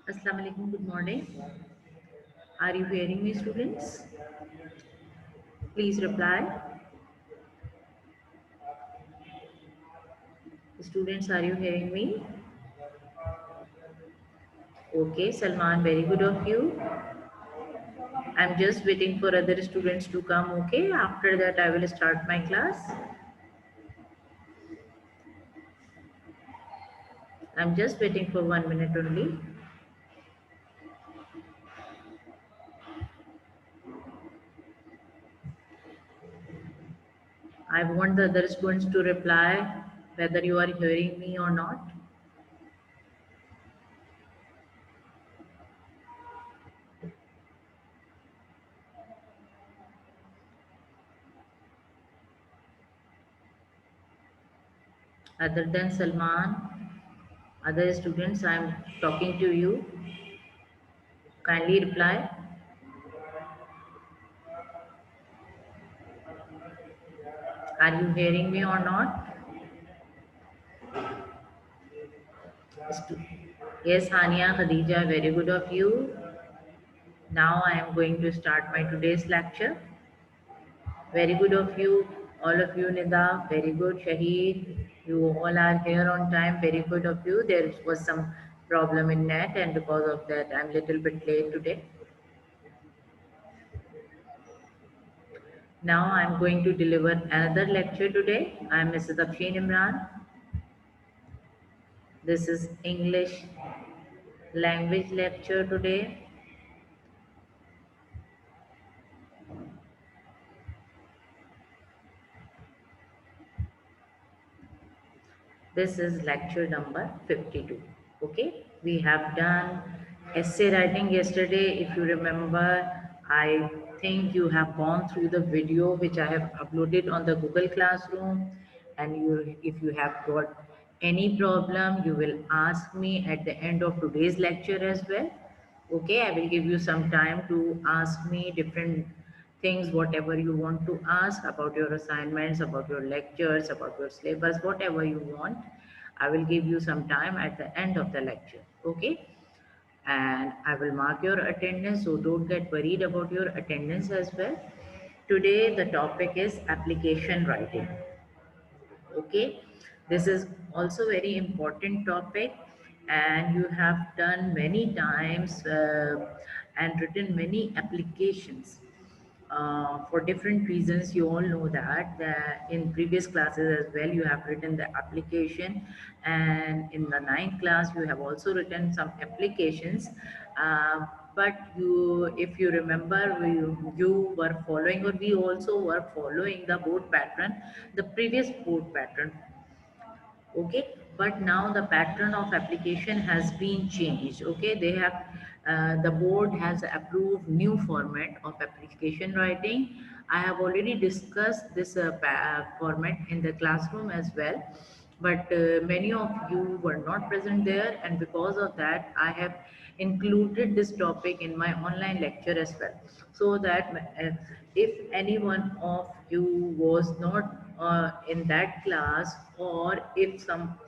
Assalamu alaikum, good morning. Are you hearing me, students? Please reply. Students, are you hearing me? Okay, Salman, very good of you. I'm just waiting for other students to come, okay? After that, I will start my class. I'm just waiting for 1 minute only. I want the other students to reply whether you are hearing me or not. Other than Salman, other students, I'm talking to you. Kindly reply. Are you hearing me or not? Stu- Yes, Hania, Khadija, very good of you. Now I am going to start my today's lecture. Very good of you, all of you, Nida, very good. Shahid, you all are here on time. Very good of you. There was some problem in net, and because of that, I'm little bit late today. Now I'm going to deliver another lecture today. I'm Mrs. Afshin Imran. This is English language lecture today. This is lecture number 52. Okay, we have done essay writing yesterday. If you remember, I think you have gone through the video which I have uploaded on the Google Classroom. And if you have got any problem, you will ask me at the end of today's lecture as well. Okay, I will give you some time to ask me different things, whatever you want to ask about your assignments, about your lectures, about your syllabus, whatever you want. I will give you some time at the end of the lecture. Okay, and I will mark your attendance, so don't get worried about your attendance as well. Today the topic is application writing. Okay, this is also very important topic, and you have done many times and written many applications for different reasons. You all know that in previous classes as well you have written the application, and in the ninth class you have also written some applications. uh, but if you remember, you were following, or we also were following the board pattern, the previous board pattern. Okay, but now the pattern of application has been changed. Okay, they have the board has approved new format of application writing. I have already discussed this format in the classroom as well, but many of you were not present there, and because of that I have included this topic in my online lecture as well, so that if anyone of you was not in that class, or if some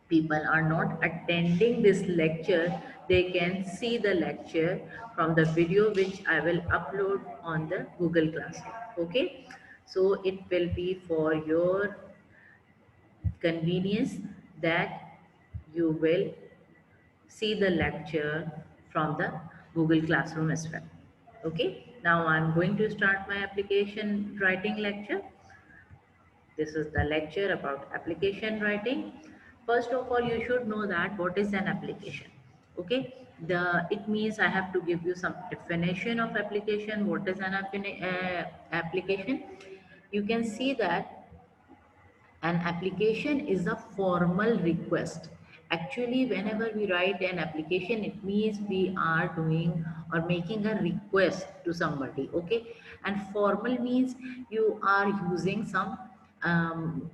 people are not attending this lecture, they can see the lecture from the video which I will upload on the Google Classroom. Okay, so it will be for your convenience that you will see the lecture from the Google Classroom as well. Okay, now I'm going to start my application writing lecture. This is the lecture about application writing. First of all, you should know that what is an application. Okay, it means I have to give you some definition of application. What is an application? You can see that an application is a formal request. Actually, whenever we write an application, it means we are doing or making a request to somebody. Okay, and formal means you are using some um,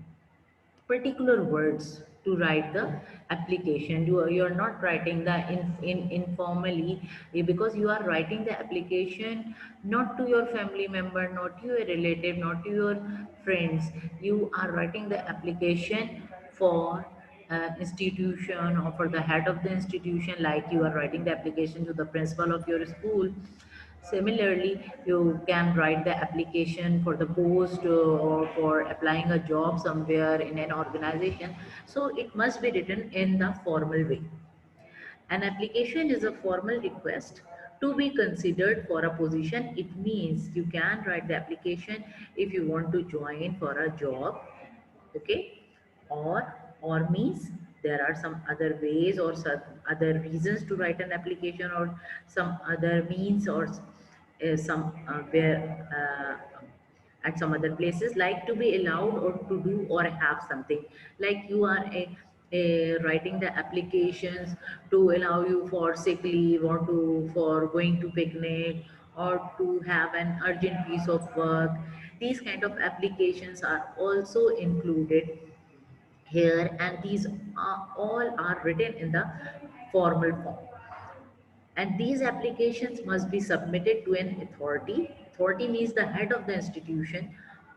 particular words to write the application. You're not writing the informally, because you are writing the application not to your family member, not to your relative, not to your friends. You are writing the application for institution or for the head of the institution, like you are writing the application to the principal of your school. Similarly, you can write the application for the post or for applying a job somewhere in an organization. So it must be written in the formal way. An application is a formal request to be considered for a position. It means you can write the application if you want to join for a job, okay? Or means there are some other ways or some other reasons to write an application, or some other means, or some where at some other places, like to be allowed or to do or have something, like you are writing the applications to allow you for sick leave, or to for going to picnic, or to have an urgent piece of work. These kind of applications are also included here, and these are all are written in the formal form, and these applications must be submitted to an authority. Authority means the head of the institution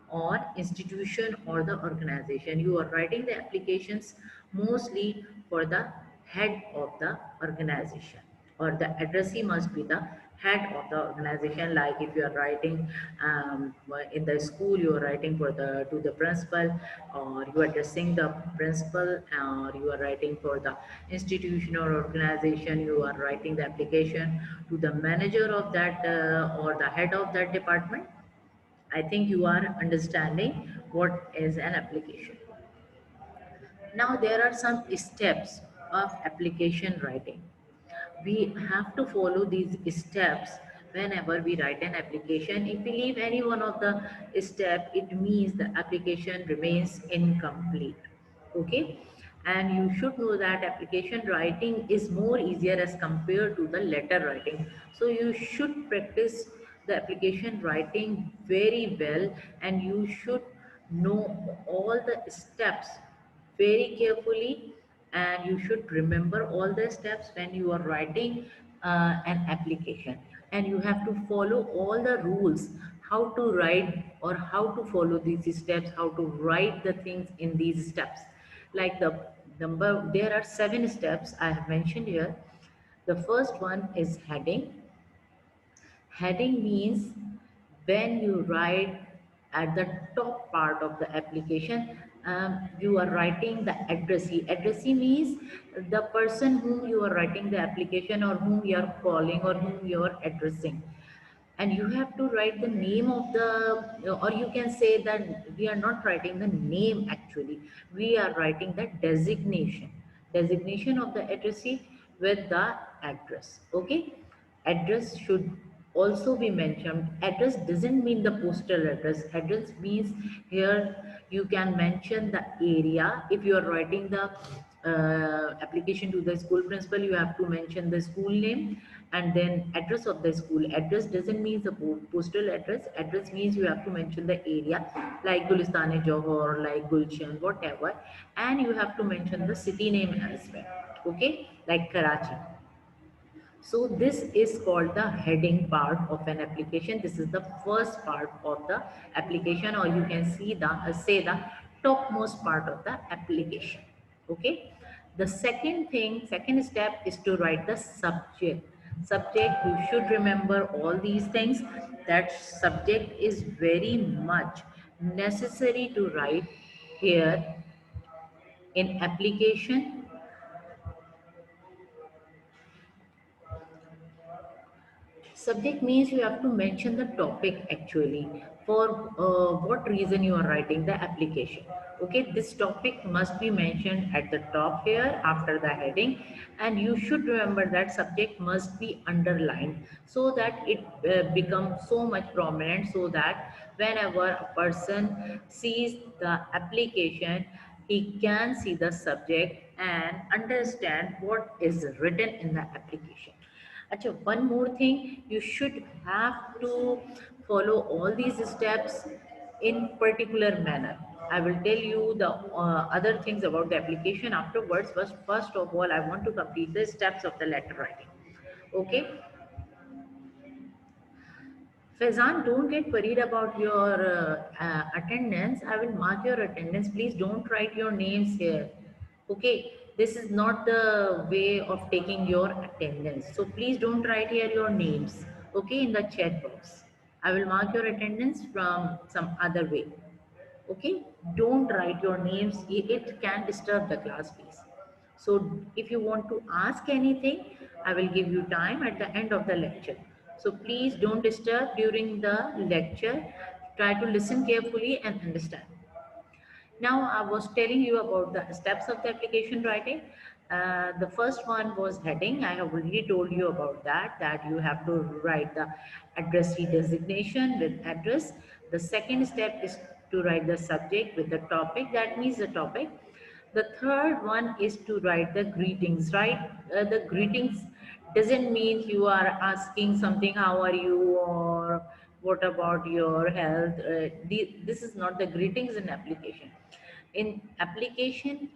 or the organization. You are writing the applications mostly for the head of the organization, or the addressee must be the head of the organization. Like if you are writing in the school, you are writing for the to the principal, or you are addressing the principal, or you are writing for the institution or organization, you are writing the application to the manager of that or the head of that department. I think you are understanding what is an application. Now there are some steps of application writing. We have to follow these steps whenever we write an application. If we leave any one of the step, it means the application remains incomplete, okay? And you should know that application writing is more easier as compared to the letter writing. So you should practice the application writing very well, and you should know all the steps very carefully, and you should remember all the steps when you are writing an application, and you have to follow all the rules, how to write or how to follow these steps, how to write the things in these steps. Like the number, there are 7 steps I have mentioned here. The first one is heading. Heading means when you write at the top part of the application, you are writing the addressee. Addressee means the person whom you are writing the application, or whom you are calling, or whom you are addressing. And you have to write the name of the, or you can say that we are not writing the name actually, we are writing the designation of the addressee with the address, okay? Address should also be mentioned. Address doesn't mean the postal address. Address means here you can mention the area. If you are writing the application to the school principal, you have to mention the school name and then address of the school. Address doesn't mean the postal address. Address means you have to mention the area, like Gulistane Johor, like Gulshan, whatever, and you have to mention the city name as well, okay, like Karachi. So this is called the heading part of an application. This is the first part of the application, or you can see the say the topmost part of the application. Okay. The second thing, second step is to write the subject. Subject, you should remember all these things. That subject is very much necessary to write here in application. Subject means you have to mention the topic actually, for what reason you are writing the application. Okay, this topic must be mentioned at the top here after the heading, and you should remember that subject must be underlined so that it becomes so much prominent, so that whenever a person sees the application, he can see the subject and understand what is written in the application. Acha, one more thing, you should have to follow all these steps in particular manner. I will tell you the other things about the application afterwards. First of all, I want to complete the steps of the letter writing. Okay, Faizan, don't get worried about your attendance. I will mark your attendance. Please don't write your names here. Okay, this is not the way of taking your attendance, so please don't write here your names. Okay, in the chat box I will mark your attendance from some other way. Okay, don't write your names, it can disturb the class please. So if you want to ask anything, I will give you time at the end of the lecture, so please don't disturb during the lecture. Try to listen carefully and understand. Now, I was telling you about the steps of the application writing. The first one was heading. I have already told you about that, that you have to write the addressee designation with address. The second step is to write the subject with the topic, that means the topic. The third one is to write the greetings, right? The greetings doesn't mean you are asking something, how are you, or what about your health. This is not the greetings in application. In application,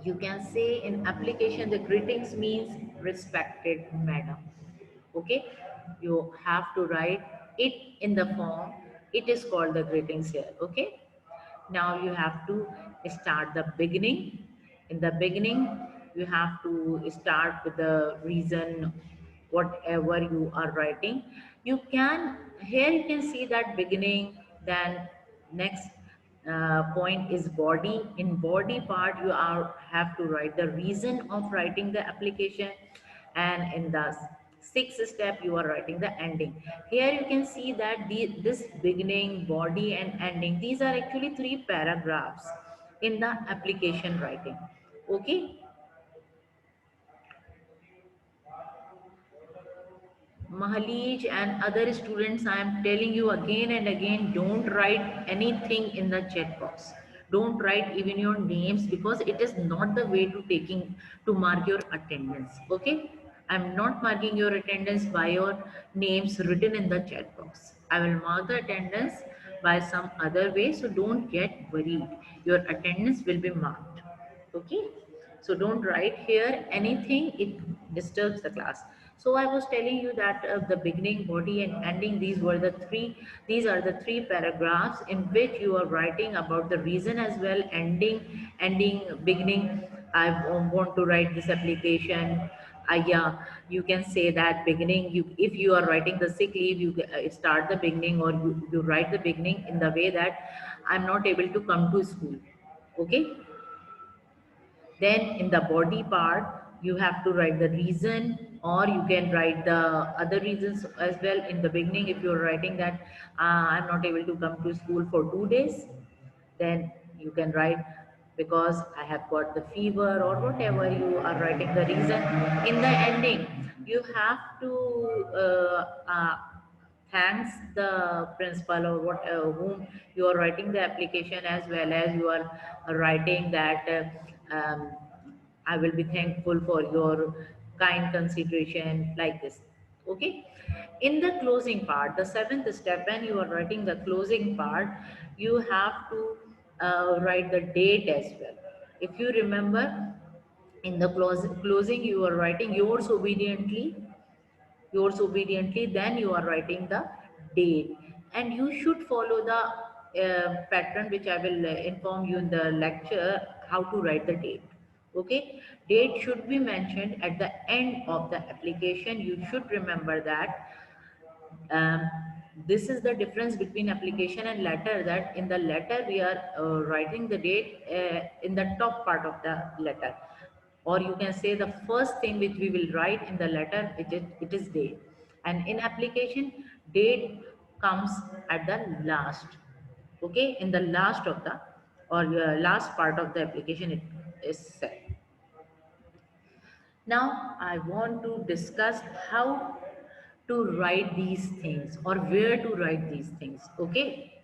you can say in application, the greetings means respected madam. Okay, you have to write it in the form. It is called the greetings here. Okay, now you have to start the beginning. In the beginning, you have to start with the reason, whatever you are writing. You can, here you can see that beginning. Then next point is body. In body part, you are have to write the reason of writing the application, and in the sixth step you are writing the ending. Here you can see that this beginning, body and ending, these are actually three paragraphs in the application writing. Okay, Mahalij and other students, I am telling you again and again, don't write anything in the chat box. Don't write even your names, because it is not the way to taking to mark your attendance. Okay, I'm not marking your attendance by your names written in the chat box. I will mark the attendance by some other way, so don't get worried. Your attendance will be marked. Okay, so don't write here anything, it disturbs the class. So I was telling you that the beginning, body and ending, these are the three paragraphs in which you are writing about the reason as well. Ending, beginning, I want to write this application. Yeah, you can say that beginning, you, if you are writing the sick leave, you start the beginning, or you write the beginning in the way that I'm not able to come to school. Okay, then in the body part, you have to write the reason, or you can write the other reasons as well in the beginning. If you're writing that I'm not able to come to school for 2 days, then you can write because I have got the fever, or whatever you are writing the reason. In the ending, you have to thanks the principal, or what whom you are writing the application, as well as you are writing that I will be thankful for your kind consideration, like this. Okay, in the closing part, the seventh step, when you are writing the closing part, you have to write the date as well. If you remember, in the closing you are writing yours obediently, then you are writing the date. And you should follow the pattern which I will inform you in the lecture, how to write the date. Okay, date should be mentioned at the end of the application, you should remember that. um, this is the difference between application and letter, that in the letter we are writing the date in the top part of the letter, or you can say the first thing which we will write in the letter, it is date. And in application, date comes at the last. Okay, in the last of the, or last part of the application it is set. Now I want to discuss how to write these things, or where to write these things. Okay,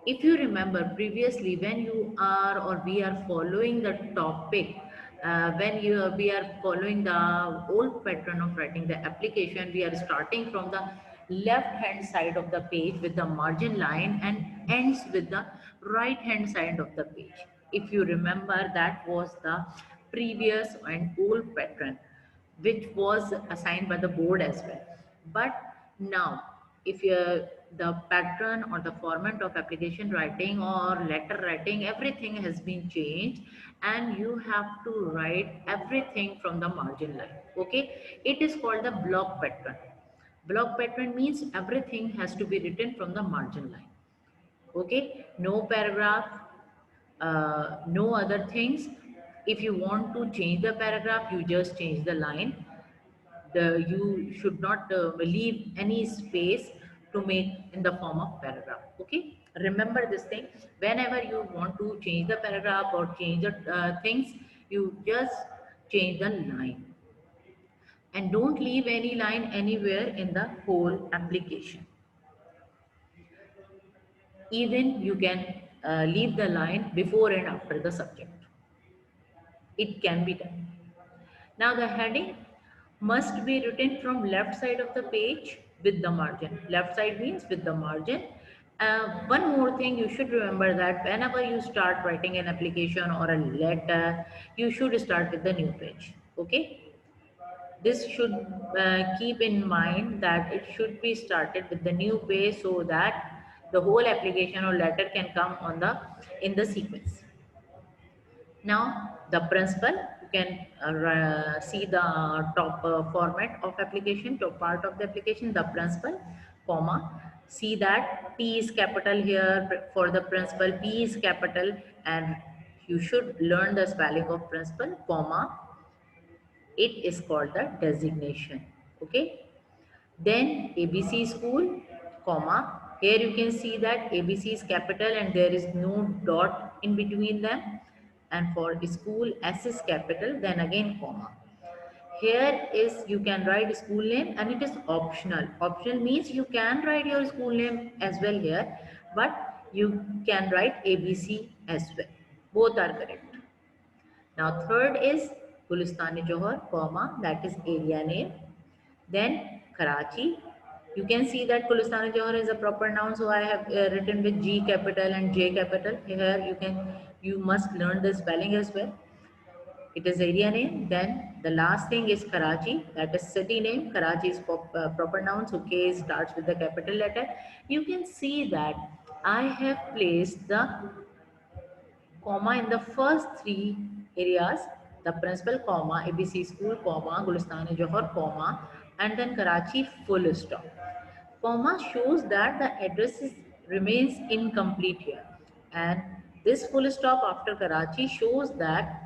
if you remember previously, when you are, or we are following the topic, when we are following the old pattern of writing the application, we are starting from the left hand side of the page with the margin line, and ends with the right hand side of the page. If you remember, that was the previous and old pattern which was assigned by the board as well. But now, if you the pattern or the format of application writing or letter writing, everything has been changed, and you have to write everything from the margin line. Okay, it is called the block pattern. Block pattern means everything has to be written from the margin line. Okay, no paragraph, no other things. If you want to change the paragraph, you just change the line. You should not leave any space to make in the form of paragraph. Okay, remember this thing. Whenever you want to change the paragraph or change the things, you just change the line, and don't leave any line anywhere in the whole application. Even you can leave the line before and after the subject. It can be done. Now the heading must be written from left side of the page with the margin. Left side means with the margin. One more thing you should remember, that whenever you start writing an application or a letter, you should start with the new page. Okay, this should keep in mind that it should be started with the new page, so that the whole application or letter can come on the in the sequence. Now the principal, you can see the top format of application, top part of the application, the principal, comma. See that P is capital here for the principal, P is capital, and you should learn the spelling of principal, comma. It is called the designation. Okay. Then ABC school, comma. Here you can see that ABC is capital and there is no dot in between them. And for school, S is capital, then again comma. Here is, you can write school name and it is optional. Optional means you can write your school name as well here, but you can write ABC as well. Both are correct. Now third is Gulistani-Johar, comma, that is area name. Then Karachi. You can see that Gulistani-Johar is a proper noun, so I have written with G capital and J capital. Here you must learn the spelling as well. It is area name. Then the last thing is Karachi, that is city name. Karachi is proper noun, so K starts with the capital letter. You can see that I have placed the comma in the first three areas: the principal, comma, ABC school, comma, Gulistani-Johar, comma, and then Karachi, full stop. Comma shows that the address remains incomplete here, and this full stop after Karachi shows that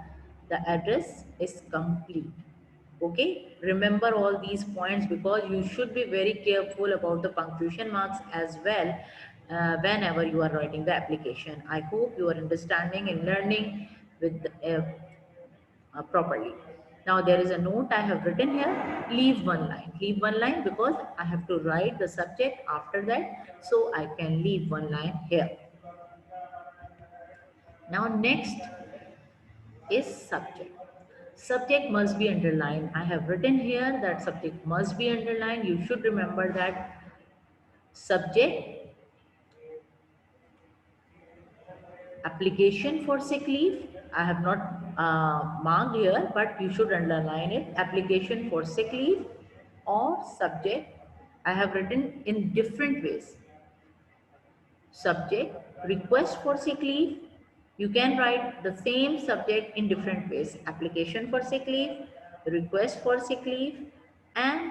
the address is complete. Okay, remember all these points, because you should be very careful about the punctuation marks as well whenever you are writing the application. I hope you are understanding and learning with properly. Now there is a note I have written here: leave one line. Leave one line because I have to write the subject after that, so I can leave one line here. Now next is subject. Subject must be underlined. I have written here that subject must be underlined. You should remember that subject, application for sick leave. I have not marked here, but you should underline it. Application for sick leave or subject, I have written in different ways. Subject, request for sick leave. You can write the same subject in different ways: application for sick leave, request for sick leave, and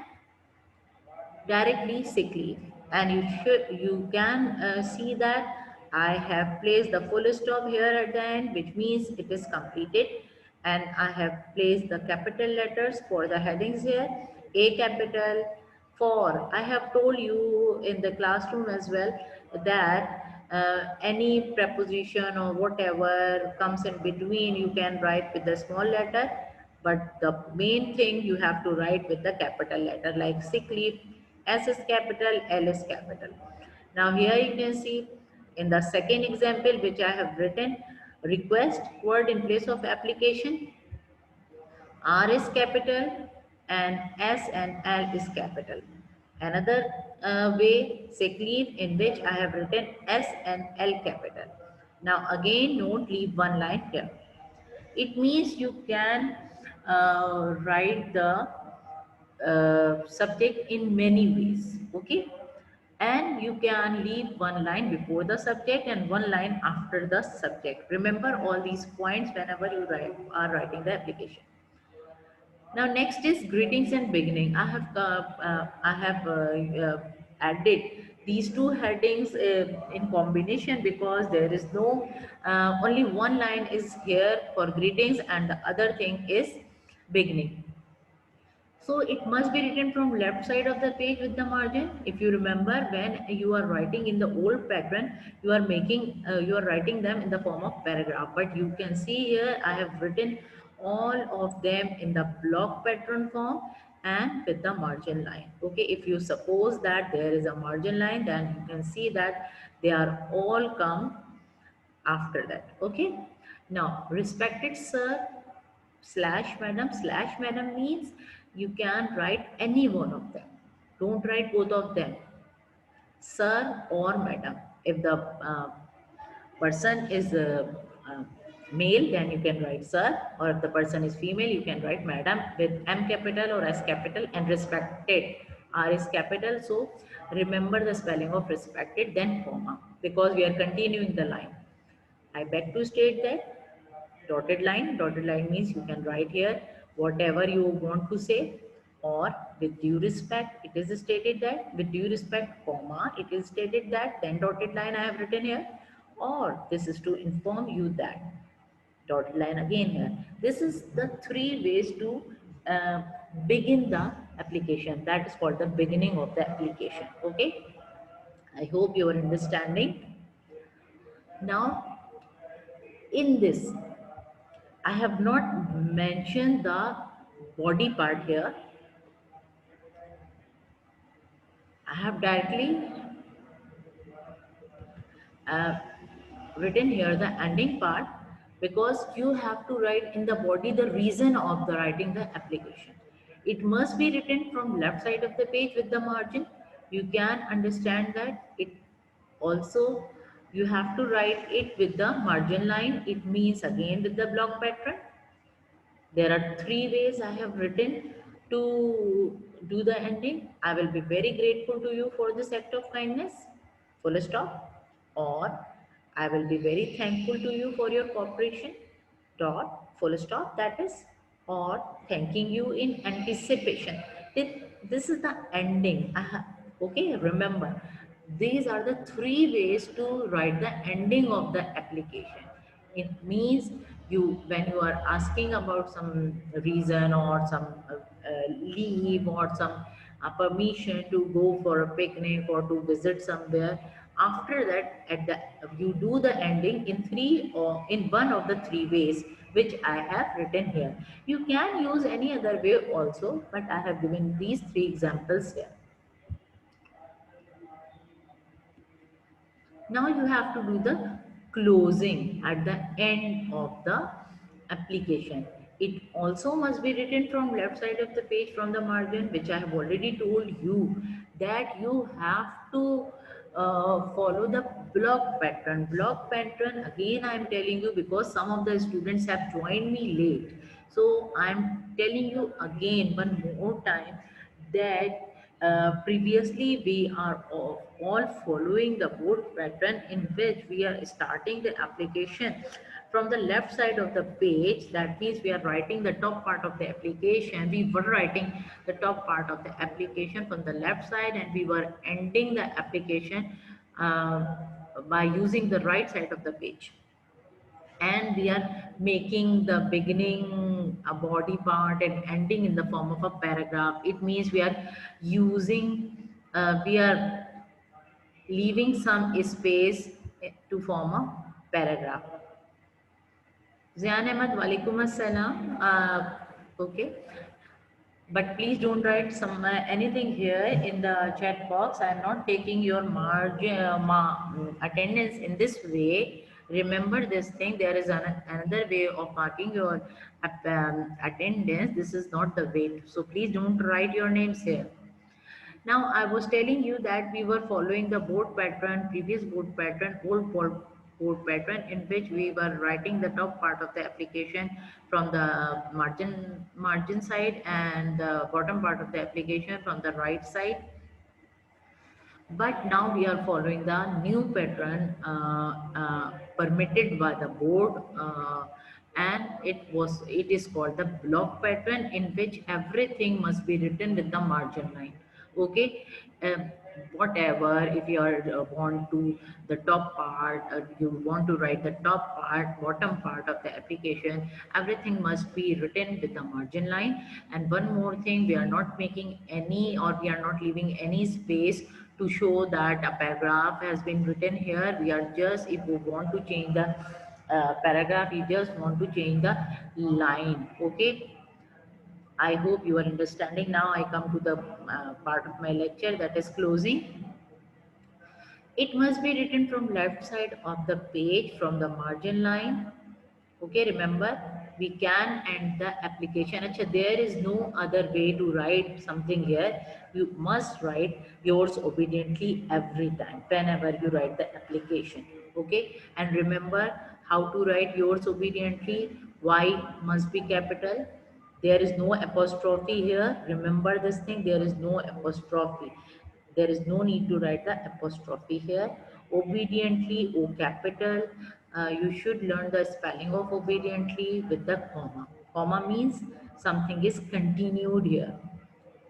directly sick leave. And you can see that I have placed the full stop here at the end, which means it is completed, and I have placed the capital letters for the headings here. A capital. For, I have told you in the classroom as well that any preposition or whatever comes in between, you can write with the small letter, but the main thing you have to write with the capital letter, like sick leave, S is capital, L is capital. Now here you can see in the second example which I have written, request word in place of application, R is capital and S and L is capital. Another way, sick leave, in which I have written S and L capital. Now again, don't leave one line here. It means you can write the subject in many ways. Okay, and you can leave one line before the subject and one line after the subject. Remember all these points whenever you are writing the application. Now next is greetings and beginning. I have added these two headings in combination because there is no only one line is here for greetings and the other thing is beginning. So it must be written from left side of the page with the margin. If you remember, when you are writing in the old pattern, you are writing them in the form of paragraph. But you can see here, I have written all of them in the block pattern form and with the margin line. Okay, if you suppose that there is a margin line, then you can see that they are all come after that. Okay, now respected sir slash madam means you can write any one of them. Don't write both of them, sir or madam. If the person is uh, male, then you can write sir, or if the person is female, you can write madam with M capital or S capital, and respected R is capital. So remember the spelling of respected, then comma, because we are continuing the line. I beg to state that dotted line means you can write here whatever you want to say, or with due respect, it is stated that with due respect, comma, it is stated that, then dotted line I have written here, or this is to inform you that, dotted line again here. This is the three ways to uh, begin the application. That is called the beginning of the application. Okay, I hope you are understanding. Now in this, I have not mentioned the body part here. I have directly uh, written here the ending part, because you have to write in the body the reason of the writing the application. It must be written from left side of the page with the margin. You can understand that it also, you have to write it with the margin line. It means again with the block pattern. There are three ways I have written to do the ending. I will be very grateful to you for this act of kindness, full stop. Or I will be very thankful to you for your cooperation, dot, full stop, that is, or thanking you in anticipation. This is the ending. Okay, remember, these are the three ways to write the ending of the application. It means you, when you are asking about some reason or some leave or some permission to go for a picnic or to visit somewhere, after that, at the, you do the ending in three or in one of the three ways which I have written here. You can use any other way also, but I have given these three examples here. Now you have to do the closing at the end of the application. It also must be written from left side of the page from the margin, which I have already told you that you have to follow the block pattern. Block pattern, again I am telling you, because some of the students have joined me late. So I am telling you again one more time that previously we are all following the board pattern, in which we are starting the application from the left side of the page. That means we are writing the top part of the application. We were writing the top part of the application from the left side, and we were ending the application by using the right side of the page, and we are making the beginning a body part and ending in the form of a paragraph. It means we are using we are leaving some space to form a paragraph. Zian Ahmed, walaikum assalam. Okay, but please don't write some anything here in the chat box. I am not taking your margin attendance in this way. Remember this thing, there is another way of marking your attendance. This is not the way, so please don't write your names here. Now, I was telling you that we were following the board pattern, previous board pattern, board pattern, in which we were writing the top part of the application from the margin side, and the bottom part of the application from the right side. But now we are following the new pattern permitted by the board, and it is called the block pattern, in which everything must be written with the margin line. Okay. um, Whatever, if you are want to the top part, you want to write the top part, bottom part of the application, everything must be written with the margin line. And one more thing, we are not making any, or we are not leaving any space to show that a paragraph has been written here. We are just, if we want to change the paragraph, you just want to change the line. Okay. I hope you are understanding. Now I come to the part of my lecture, that is closing. It must be written from left side of the page from the margin line. Okay, remember, we can end the application. Achha, there is no other way to write something here. You must write yours obediently every time, whenever you write the application. Okay, and remember how to write yours obediently. Y must be capital. There is no apostrophe here. Remember this thing, there is no apostrophe. There is no need to write the apostrophe here. Obediently, O capital. You should learn the spelling of obediently with the comma. Comma means something is continued here.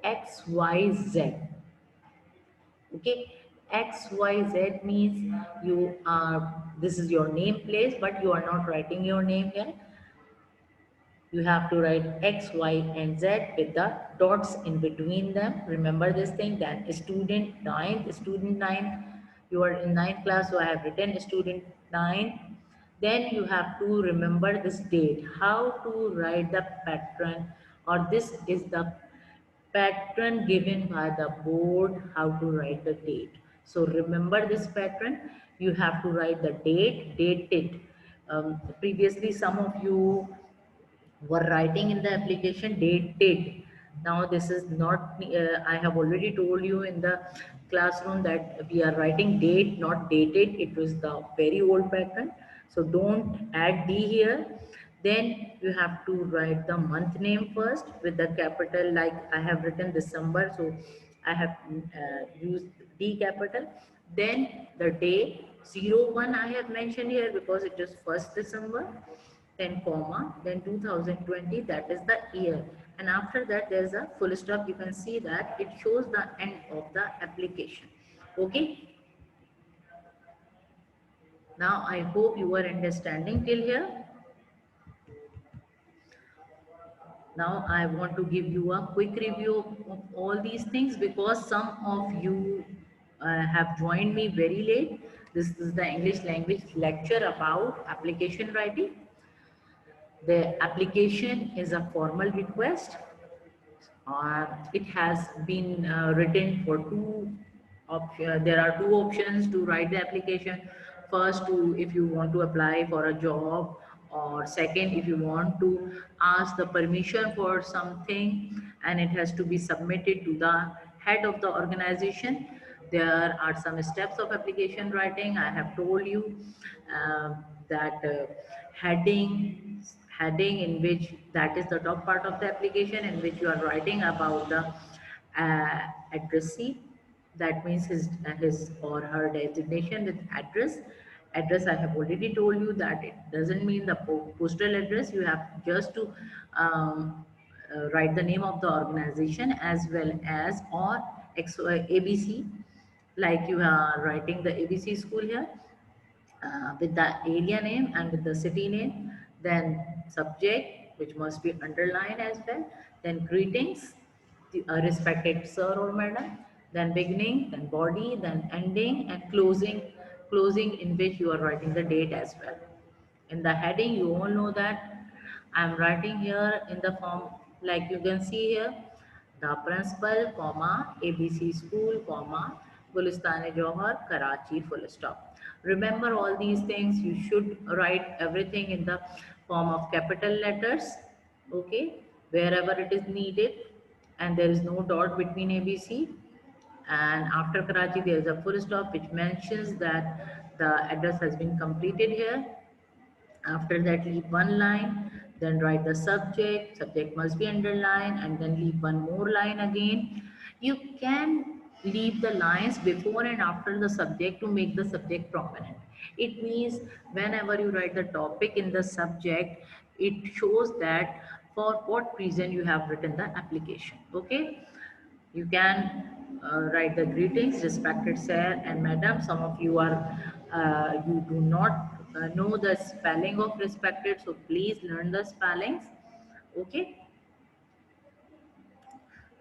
X, Y, Z. Okay. X, Y, Z means you are, this is your name place, but you are not writing your name here. You have to write X, Y, and Z with the dots in between them. Remember this thing, that student ninth, you are in ninth class, so I have written student ninth. Then you have to remember this date, how to write the pattern, or this is the pattern given by the board, how to write the date. So remember this pattern, you have to write the date, dated. Previously, some of you were writing in the application dated. Now this is not, I have already told you in the classroom that we are writing date, not dated. It was the very old pattern, so don't add d here. Then you have to write the month name first with the capital, like I have written December, so I have used D capital. Then the day 01 I have mentioned here because it is 1st December, then comma, then 2020, that is the year. And after that there is a full stop. You can see that it shows the end of the application. Okay. Now I hope you are understanding till here. Now I want to give you a quick review of all these things, because some of you have joined me very late. This is the English language lecture about application writing. The application is a formal request. It has been written for there are two options to write the application. First, to if you want to apply for a job, or second, if you want to ask the permission for something, and it has to be submitted to the head of the organization. There are some steps of application writing. I have told you that heading in which, that is the top part of the application, in which you are writing about the addressee. That means his or her designation with address. I have already told you that it doesn't mean the postal address. You have just to write the name of the organization, as well as or ABC, like you are writing the ABC school here, with the area name and with the city name. Then subject, which must be underlined as well. Then greetings, the respected sir or madam. Then beginning, then body, then ending, and closing, in which you are writing the date as well. In the heading, you all know that I'm writing here in the form, like you can see here, the principal, comma, ABC school, comma, Gulistane Johar, Karachi, full stop. Remember all these things. You should write everything in the form of capital letters, okay, wherever it is needed, and there is no dot between ABC. And after Karachi, there is a full stop which mentions that the address has been completed here. After that, leave one line, then write the subject. Subject must be underlined, and then leave one more line again. You can leave the lines before and after the subject to make the subject prominent. It means whenever you write the topic in the subject, it shows that for what reason you have written the application. Okay, you can write the greetings, respected sir and madam. Some of you are you do not know the spelling of respected, so please learn the spellings. Okay,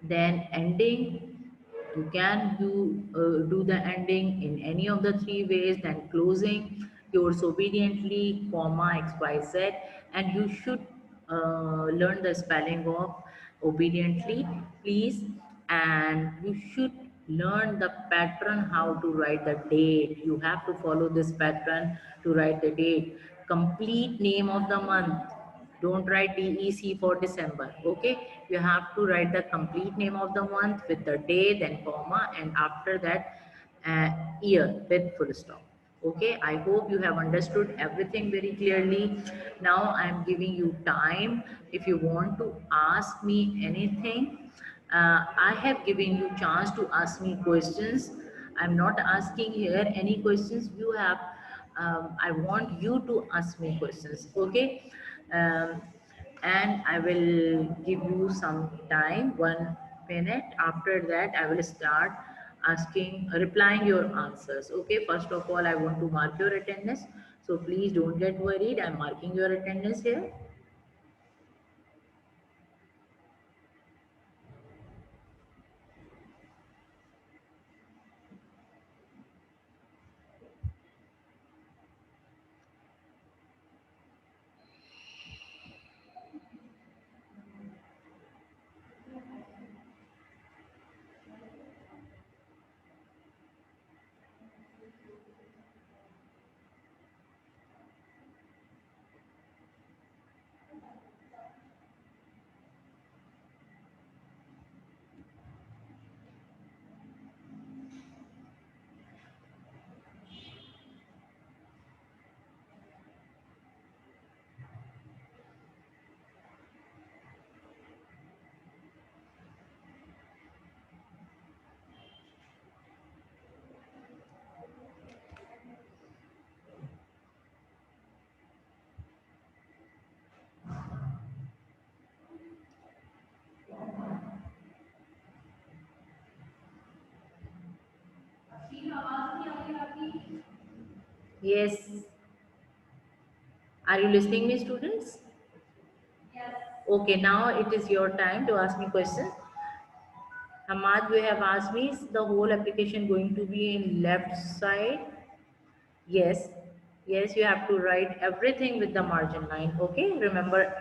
then ending, you can do the ending in any of the three ways. Then closing, yours obediently, comma, xyz, and you should learn the spelling of obediently, please. And you should learn the pattern how to write the date. You have to follow this pattern to write the date. Complete name of the month, don't write DEC for December. Okay, you have to write the complete name of the month with the day, then comma, and after that, year with full stop. Okay, I hope you have understood everything very clearly. Now I am giving you time. If you want to ask me anything, I have given you chance to ask me questions. I'm not asking here any questions. You have, I want you to ask me questions. Okay, um, and I will give you some time, 1 minute. After that, I will start replying your answers. Okay, first of all, I want to mark your attendance. So please don't get worried. I'm marking your attendance here. Yes. Are you listening me, students? Okay, now it is your time to ask me questions. Hamad, you have asked me, is the whole application going to be in left side? Yes. Yes, you have to write everything with the margin line. Okay, remember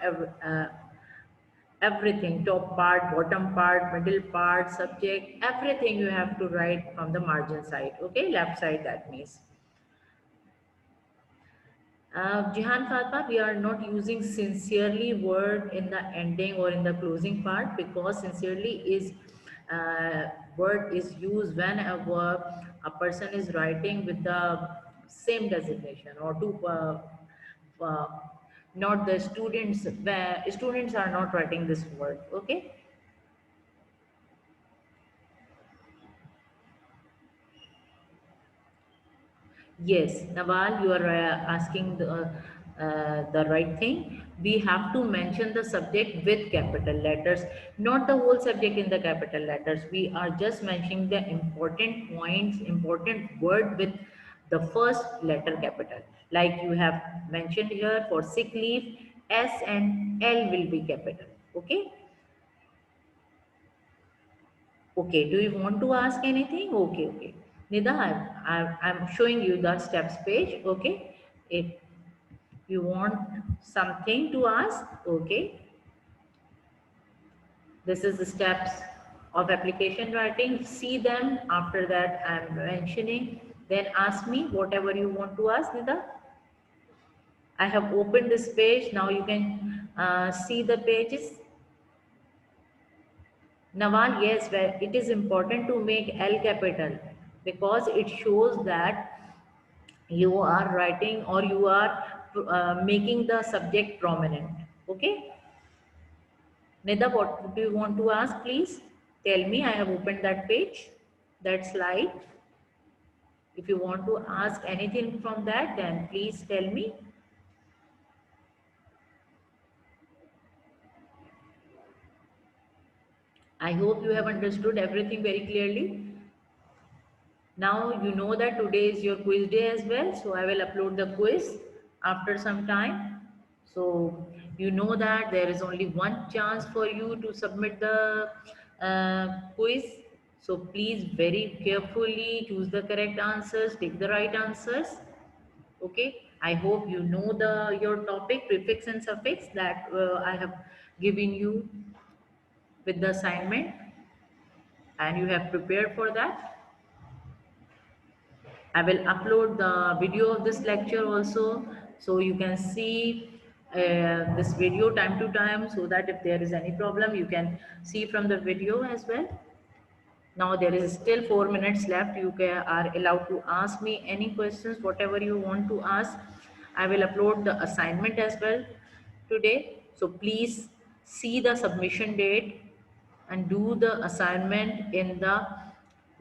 everything, top part, bottom part, middle part, subject, everything you have to write from the margin side. Okay, left side, that means. Jihan Fatma, we are not using sincerely word in the ending or in the closing part, because sincerely is word is used whenever a person is writing with the same designation, or to uh, not the students, where students are not writing this word. Okay. Yes, Nawal, you are asking the right thing. We have to mention the subject with capital letters, not the whole subject in the capital letters. We are just mentioning the important points, important word with the first letter capital. Like you have mentioned here, for sick leave, S and L will be capital. Okay. Okay, do you want to ask anything? Okay, okay. Nida, I'm showing you the steps page. Okay, if you want something to ask, okay, this is the steps of application writing. See them. After that, I'm mentioning. Then ask me whatever you want to ask, Nida. I have opened this page. Now you can see the pages. Nawal, yes, well, it is important to make L capital, because it shows that you are writing, or you are making the subject prominent. Okay. Nida, what do you want to ask? Please tell me. I have opened that page. that slide. If you want to ask anything from that, then please tell me. I hope you have understood everything very clearly. Now you know that today is your quiz day as well, so I will upload the quiz after some time. So you know that there is only one chance for you to submit the quiz. So please very carefully choose the correct answers, take the right answers. Okay, I hope you know the your topic, prefix and suffix that I have given you with the assignment, and you have prepared for that. I will upload the video of this lecture also, so you can see this video time to time, so that if there is any problem you can see from the video as well. Now there is still 4 minutes left. You are allowed to ask me any questions, whatever you want to ask. I will upload the assignment as well today. So please see the submission date and do the assignment in the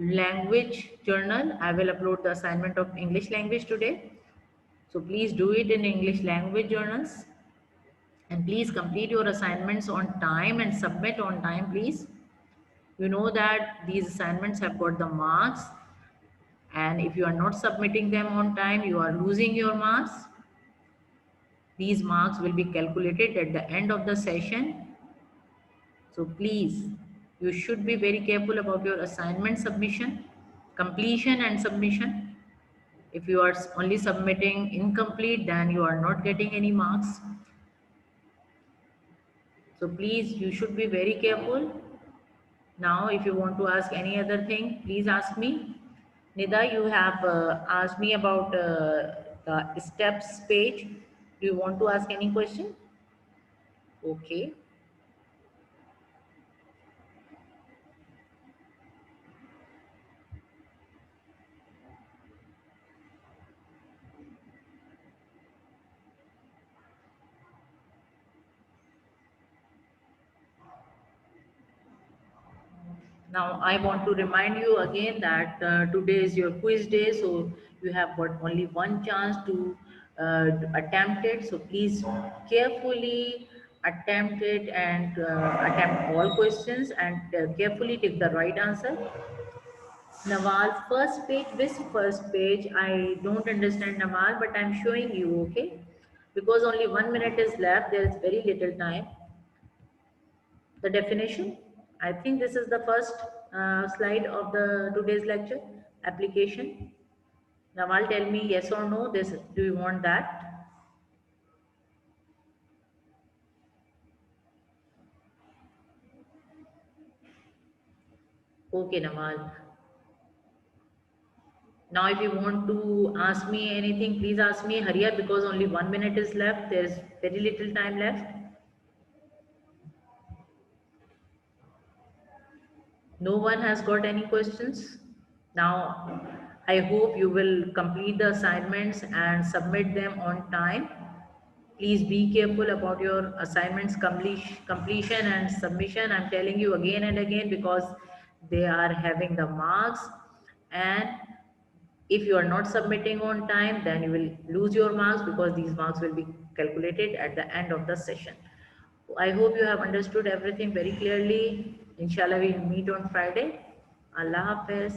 language journal. I will upload the assignment of English language today. So please do it in English language journals, and please complete your assignments on time and submit on time, please. You know that these assignments have got the marks, and if you are not submitting them on time you are losing your marks. These marks will be calculated at the end of the session. So please, you should be very careful about your assignment submission, completion and submission. If you are only submitting incomplete, then you are not getting any marks. So please, you should be very careful. Now, if you want to ask any other thing, please ask me. Nida, you have asked me about the steps page. Do you want to ask any question? Okay. Now, I want to remind you again that today is your quiz day, so you have got only one chance to attempt it. So please carefully attempt it and attempt all questions, and carefully take the right answer. Nawal, first page, which first page? I don't understand Nawal, but I'm showing you, okay? Because only 1 minute is left, there is very little time. The definition, I think this is the first slide of the today's lecture, application. Nawal, tell me yes or no, this, do you want that? Okay, Nawal. Now, if you want to ask me anything, please ask me. Hurry up because only 1 minute is left. There is very little time left. No one has got any questions. Now, I hope you will complete the assignments and submit them on time. Please be careful about your assignments completion and submission. I'm telling you again and again because they are having the marks, and if you are not submitting on time then you will lose your marks because these marks will be calculated at the end of the session. I hope you have understood everything very clearly. Inshallah, we'll meet on Friday. Allah Hafiz.